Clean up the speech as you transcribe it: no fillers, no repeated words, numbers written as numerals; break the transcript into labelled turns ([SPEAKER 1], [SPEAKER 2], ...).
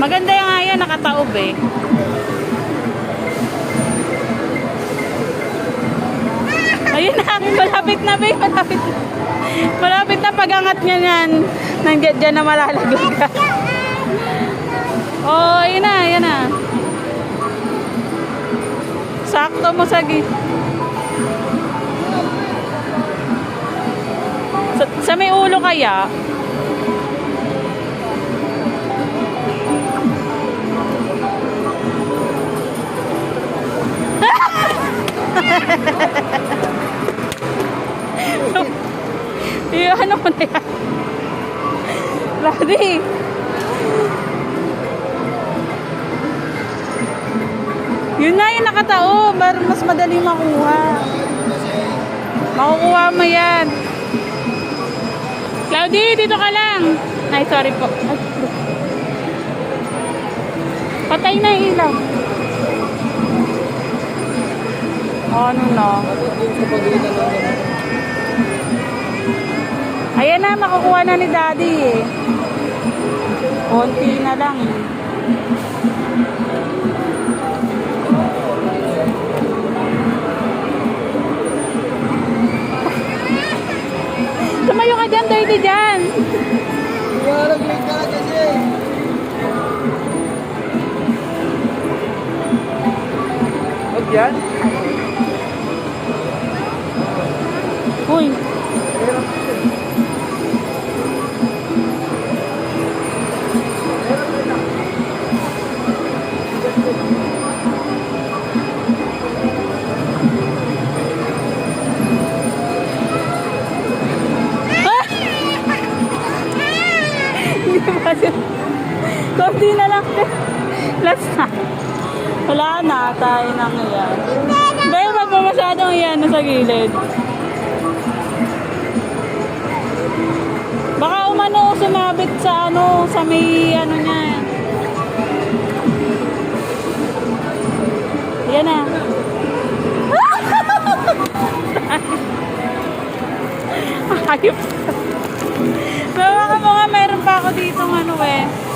[SPEAKER 1] Maganda yung nga yan, nakataob eh. Ayun na, malapit na ba? Malapit na. Malapit na pag-angat niya yan. Nandiyan dyan na malalaglag ka. Oh, ayun na, ayun na. Sakto mo sa sa may ulo kaya? Ano mo na yan? Ladi. Yun na yung nakatao. Mas madali makuha. Makukuha mo yan. Cloudy, dito ka lang. Ay, sorry po. Patay na yung ilaw. Ano na? Ayan na, makukuha na ni Daddy eh. Konti na lang. Tumayo ka dyan, dirty dyan.
[SPEAKER 2] Iwarag-lig ka kasi. Huwag yan.
[SPEAKER 1] Uy. Konti na lang. Last na. Wala na. Tayo nang iyan. Dahil wag mo masyadong iyan na sa gilid. Baka umano sumabit sa ano, sa may ano niya. Yan na. Ayop. Baka mo nga mayroon pa ako dito ano eh.